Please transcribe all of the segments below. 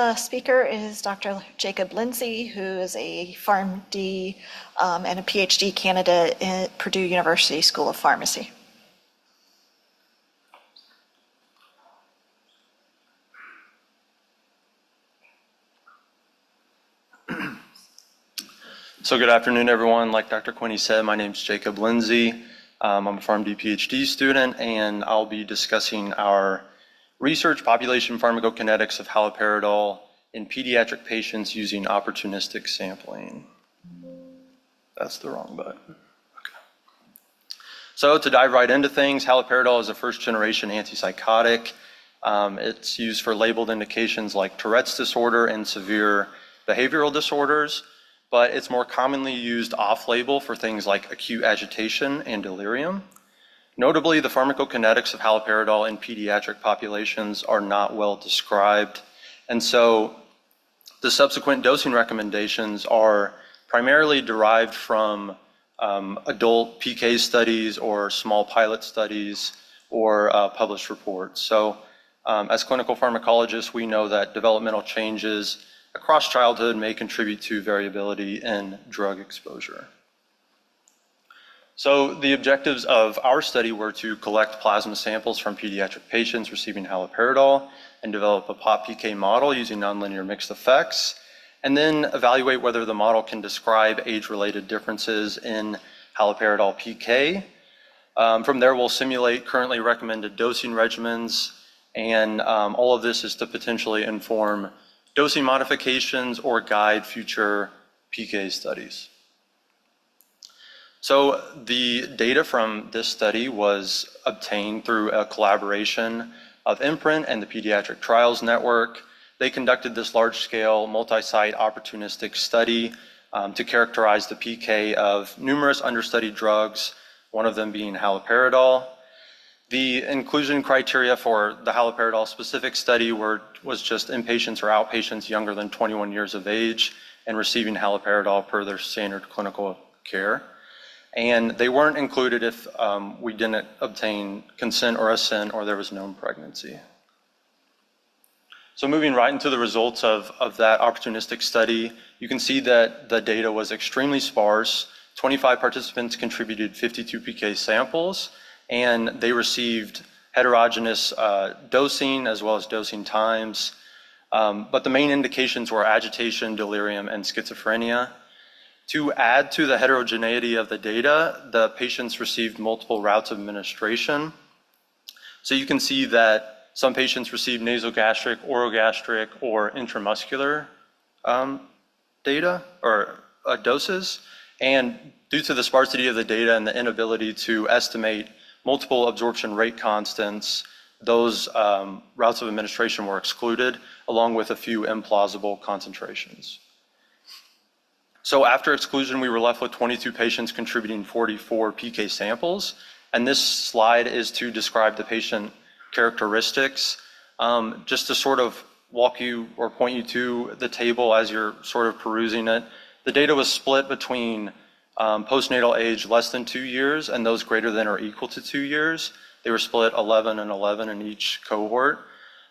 The speaker is Dr. Jacob Lindsey, who is a PharmD and a PhD candidate at Purdue University School of Pharmacy. So good afternoon, everyone. Like Dr. Quinney said, my name is Jacob Lindsey. I'm a PharmD PhD student, and I'll be discussing our research population pharmacokinetics of haloperidol in pediatric patients using opportunistic sampling. That's the wrong button. Okay. So to dive right into things, haloperidol is a first-generation antipsychotic. It's used for labeled indications like Tourette's disorder and severe behavioral disorders, but it's more commonly used off-label for things like acute agitation and delirium. Notably, the pharmacokinetics of haloperidol in pediatric populations are not well described, and so the subsequent dosing recommendations are primarily derived from adult PK studies or small pilot studies or published reports. So as clinical pharmacologists, we know that developmental changes across childhood may contribute to variability in drug exposure. So the objectives of our study were to collect plasma samples from pediatric patients receiving haloperidol and develop a PopPK model using nonlinear mixed effects, and then evaluate whether the model can describe age-related differences in haloperidol PK. From there, we'll simulate currently recommended dosing regimens, and all of this is to potentially inform dosing modifications or guide future PK studies. So the data from this study was obtained through a collaboration of MPRINT and the Pediatric Trials Network. They conducted this large-scale, multi-site opportunistic study to characterize the PK of numerous understudied drugs, one of them being haloperidol. The inclusion criteria for the haloperidol specific study was just inpatients or outpatients younger than 21 years of age and receiving haloperidol per their standard clinical care. And they weren't included if we didn't obtain consent or assent or there was known pregnancy. So moving right into the results of that opportunistic study, you can see that the data was extremely sparse. 25 participants contributed 52 PK samples, and they received heterogeneous dosing as well as dosing times. But the main indications were agitation, delirium, and schizophrenia. To add to the heterogeneity of the data, the patients received multiple routes of administration. So you can see that some patients received nasogastric, orogastric, or intramuscular data or doses. And due to the sparsity of the data and the inability to estimate multiple absorption rate constants, those routes of administration were excluded, along with a few implausible concentrations. So after exclusion, we were left with 22 patients contributing 44 PK samples. And this slide is to describe the patient characteristics. Just to sort of walk you or point you to the table as you're sort of perusing it, the data was split between postnatal age less than 2 years and those greater than or equal to 2 years. They were split 11 and 11 in each cohort.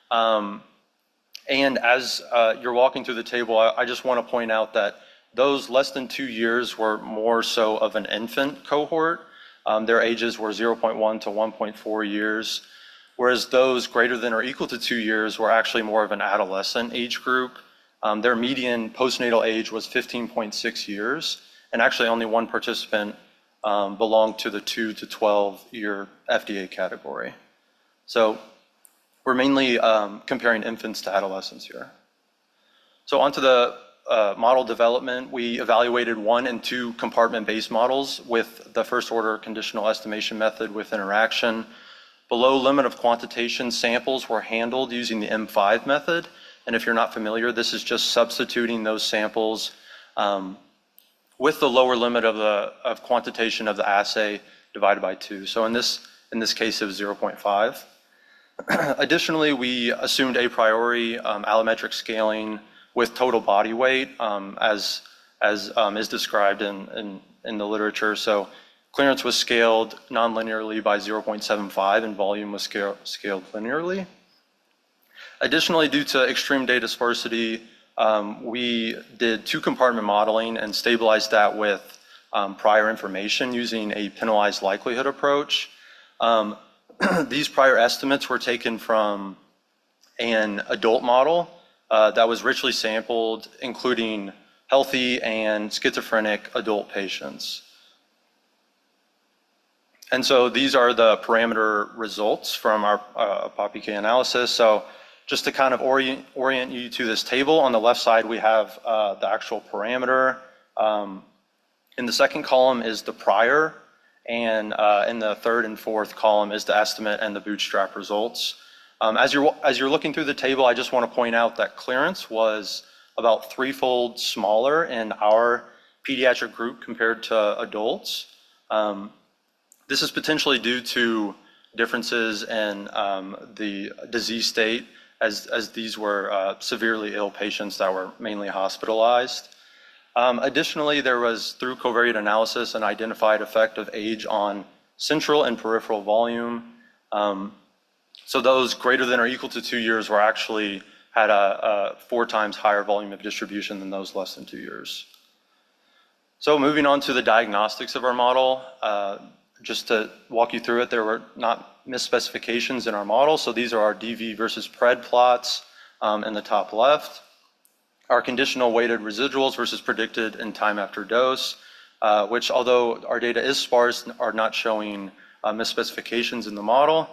And as you're walking through the table, I just want to point out that those less than 2 years were more so of an infant cohort. Their ages were 0.1 to 1.4 years, whereas those greater than or equal to 2 years were actually more of an adolescent age group. Their median postnatal age was 15.6 years, and actually only one participant belonged to the 2 to 12 year FDA category. So we're mainly comparing infants to adolescents here. So onto the model development, we evaluated 1 and 2 compartment-based models with the first order conditional estimation method with interaction. Below limit of quantitation, samples were handled using the M5 method. And if you're not familiar, this is just substituting those samples with the lower limit of quantitation of the assay divided by 2. So in this case, it was 0.5. Additionally, we assumed a priori allometric scaling with total body weight, as is described in the literature. So clearance was scaled nonlinearly by 0.75 and volume was scaled linearly. Additionally, due to extreme data sparsity, we did two-compartment modeling and stabilized that with prior information using a penalized likelihood approach. These prior estimates were taken from an adult model that was richly sampled, including healthy and schizophrenic adult patients. And so these are the parameter results from our PopPK analysis. So just to kind of orient you to this table, on the left side we have the actual parameter. In the second column is the prior, and in the third and fourth column is the estimate and the bootstrap results. As you're looking through the table, I just want to point out that clearance was about threefold smaller in our pediatric group compared to adults. This is potentially due to differences in the disease state, as these were severely ill patients that were mainly hospitalized. Additionally, there was, through covariate analysis, an identified effect of age on central and peripheral volume. So those greater than or equal to 2 years were actually had a 4 times higher volume of distribution than those less than 2 years. So moving on to the diagnostics of our model, just to walk you through it, there were not misspecifications in our model. So these are our DV versus PRED plots in the top left. Our conditional weighted residuals versus predicted in time after dose, which, although our data is sparse, are not showing misspecifications in the model.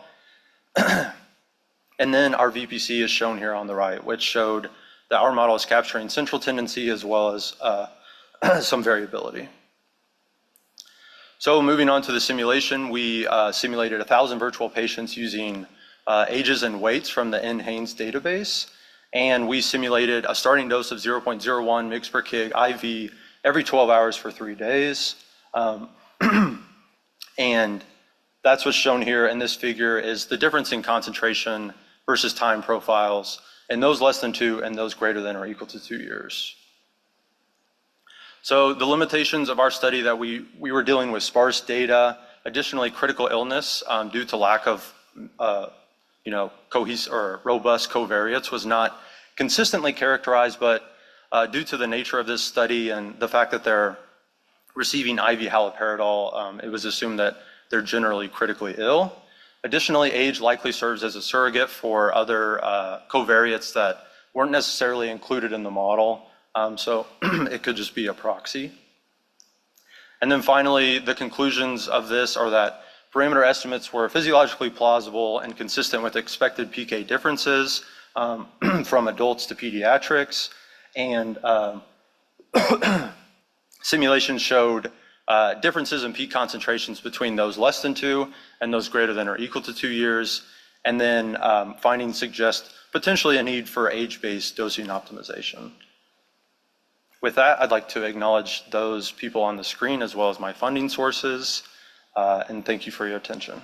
And then our VPC is shown here on the right, which showed that our model is capturing central tendency as well as some variability. So moving on to the simulation, we simulated 1,000 virtual patients using ages and weights from the NHANES database. And we simulated a starting dose of 0.01 mg per kg IV every 12 hours for 3 days. And that's what's shown here in this figure is the difference in concentration versus time profiles in those less than 2 and those greater than or equal to 2 years. So the limitations of our study that we were dealing with sparse data, additionally critical illness due to lack of cohesive or robust covariates was not consistently characterized, but due to the nature of this study and the fact that they're receiving IV haloperidol, it was assumed that they're generally critically ill. Additionally, age likely serves as a surrogate for other covariates that weren't necessarily included in the model, so it could just be a proxy. And then finally, the conclusions of this are that parameter estimates were physiologically plausible and consistent with expected PK differences from adults to pediatrics, and simulations showed differences in peak concentrations between those less than 2 and those greater than or equal to 2 years, and then findings suggest potentially a need for age-based dosing optimization. With that, I'd like to acknowledge those people on the screen as well as my funding sources, and thank you for your attention.